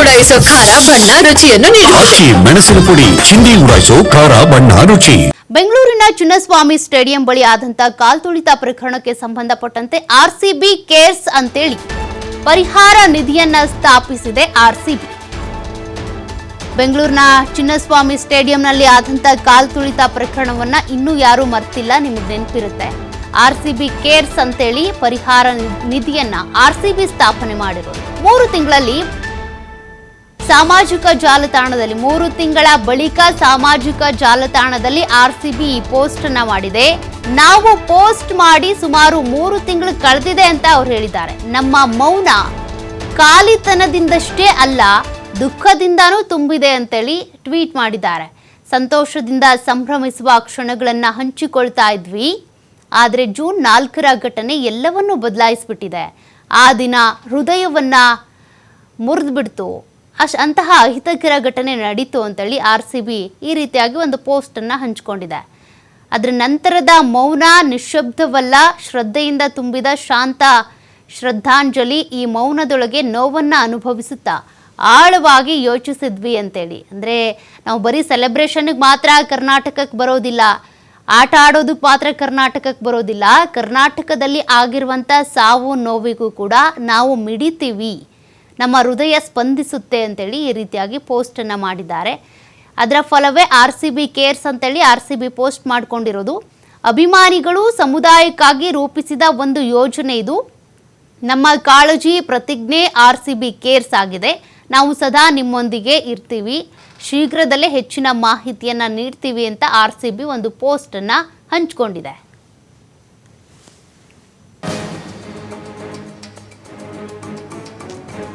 ಉಡಾಯಿಸೋ ಖಾರ ಬಣ್ಣ ರುಚಿಯನ್ನು ನೀಡುತ್ತದೆ. ಅಕ್ಕಿ ಮೆಣಸಿನ ಪುಡಿ ಚಿಂದಿ ಉಡಾಯಿಸೋ ಖಾರ ಬಣ್ಣ ರುಚಿ. ಬೆಂಗಳೂರಿನ ಚಿನ್ನಸ್ವಾಮಿ ಸ್ಟೇಡಿಯಂ ಬಳಿ ಆದಂತ ಕಾಲ್ತುಳಿತ ಪ್ರಕರಣಕ್ಕೆ ಸಂಬಂಧಪಟ್ಟಂತೆ ಆರ್ಸಿಬಿ ಕೇರ್ಸ್ ಅಂತೇಳಿ ಪರಿಹಾರ ನಿಧಿಯನ್ನ ಸ್ಥಾಪಿಸಿದೆ ಆರ್ಸಿಬಿ. ಬೆಂಗಳೂರಿನ ಚಿನ್ನಸ್ವಾಮಿ ಸ್ಟೇಡಿಯಂನಲ್ಲಿ ಆದಂತ ಕಾಲ್ತುಳಿತ ಪ್ರಕರಣವನ್ನ ಇನ್ನೂ ಯಾರೂ ಮರ್ತಿಲ್ಲ, ನಿಮಗೆ ನೆನಪಿರುತ್ತೆ. ಆರ್ಸಿಬಿ ಕೇರ್ಸ್ ಅಂತೇಳಿ ಪರಿಹಾರ ನಿಧಿಯನ್ನ ಆರ್ಸಿಬಿ ಸ್ಥಾಪನೆ ಮಾಡಿರೋದು 3 ತಿಂಗಳಲ್ಲಿ ಸಾಮಾಜಿಕ ಜಾಲತಾಣದಲ್ಲಿ 3 ತಿಂಗಳ ಬಳಿಕ ಸಾಮಾಜಿಕ ಜಾಲತಾಣದಲ್ಲಿ ಆರ್ಸಿಬಿ ಈ ಪೋಸ್ಟ್ ಅನ್ನ ಮಾಡಿದೆ. ನಾವು ಪೋಸ್ಟ್ ಮಾಡಿ ಸುಮಾರು 3 ತಿಂಗಳು ಕಳೆದಿದೆ ಅಂತ ಅವ್ರು ಹೇಳಿದ್ದಾರೆ. ನಮ್ಮ ಮೌನ ಖಾಲಿತನದಿಂದಷ್ಟೇ ಅಲ್ಲ, ದುಃಖದಿಂದನೂ ತುಂಬಿದೆ ಅಂತೇಳಿ ಟ್ವೀಟ್ ಮಾಡಿದ್ದಾರೆ. ಸಂತೋಷದಿಂದ ಸಂಭ್ರಮಿಸುವ ಕ್ಷಣಗಳನ್ನು ಹಂಚಿಕೊಳ್ತಾ ಇದ್ವಿ, ಆದರೆ ಜೂನ್ 4ರ ಘಟನೆ ಎಲ್ಲವನ್ನೂ ಬದಲಾಯಿಸಿಬಿಟ್ಟಿದೆ. ಆ ದಿನ ಹೃದಯವನ್ನ ಮುರಿದ್ಬಿಡ್ತು, ಅಂತಹ ಅಹಿತಕರ ಘಟನೆ ನಡೀತು ಅಂತೇಳಿ ಆರ್ಸಿಬಿ ಈ ರೀತಿಯಾಗಿ ಒಂದು ಪೋಸ್ಟನ್ನು ಹಂಚಿಕೊಂಡಿದೆ. ಅದರ ನಂತರದ ಮೌನ ನಿಶ್ಶಬ್ದವಲ್ಲ, ಶ್ರದ್ಧೆಯಿಂದ ತುಂಬಿದ ಶಾಂತ ಶ್ರದ್ಧಾಂಜಲಿ. ಈ ಮೌನದೊಳಗೆ ನೋವನ್ನು ಅನುಭವಿಸುತ್ತಾ ಆಳವಾಗಿ ಯೋಚಿಸಿದ್ವಿ ಅಂತೇಳಿ. ಅಂದರೆ ನಾವು ಬರೀ ಸೆಲೆಬ್ರೇಷನ್ಗೆ ಮಾತ್ರ ಕರ್ನಾಟಕಕ್ಕೆ ಬರೋದಿಲ್ಲ, ಆಟ ಆಡೋದಕ್ಕೆ ಮಾತ್ರ ಕರ್ನಾಟಕಕ್ಕೆ ಬರೋದಿಲ್ಲ, ಕರ್ನಾಟಕದಲ್ಲಿ ಆಗಿರುವಂಥ ಸಾವು ನೋವಿಗೂ ಕೂಡ ನಾವು ಮಿಡಿತೀವಿ, ನಮ್ಮ ಹೃದಯ ಸ್ಪಂದಿಸುತ್ತೆ ಅಂತೇಳಿ ಈ ರೀತಿಯಾಗಿ ಪೋಸ್ಟನ್ನು ಮಾಡಿದ್ದಾರೆ. ಅದರ ಫಲವೇ ಆರ್ಸಿಬಿ ಕೇರ್ಸ್ ಅಂತೇಳಿ ಆರ್ಸಿಬಿ ಪೋಸ್ಟ್ ಮಾಡಿಕೊಂಡಿರೋದು. ಅಭಿಮಾನಿಗಳು ಸಮುದಾಯಕ್ಕಾಗಿ ರೂಪಿಸಿದ ಒಂದು ಯೋಜನೆ ಇದು. ನಮ್ಮ ಕಾಳಜಿ ಪ್ರತಿಜ್ಞೆ ಆರ್ಸಿಬಿ ಕೇರ್ಸ್ ಆಗಿದೆ. ನಾವು ಸದಾ ನಿಮ್ಮೊಂದಿಗೆ ಇರ್ತೀವಿ, ಶೀಘ್ರದಲ್ಲೇ ಹೆಚ್ಚಿನ ಮಾಹಿತಿಯನ್ನು ನೀಡ್ತೀವಿ ಅಂತ ಆರ್ಸಿಬಿ ಒಂದು ಪೋಸ್ಟನ್ನು ಹಂಚಿಕೊಂಡಿದೆ.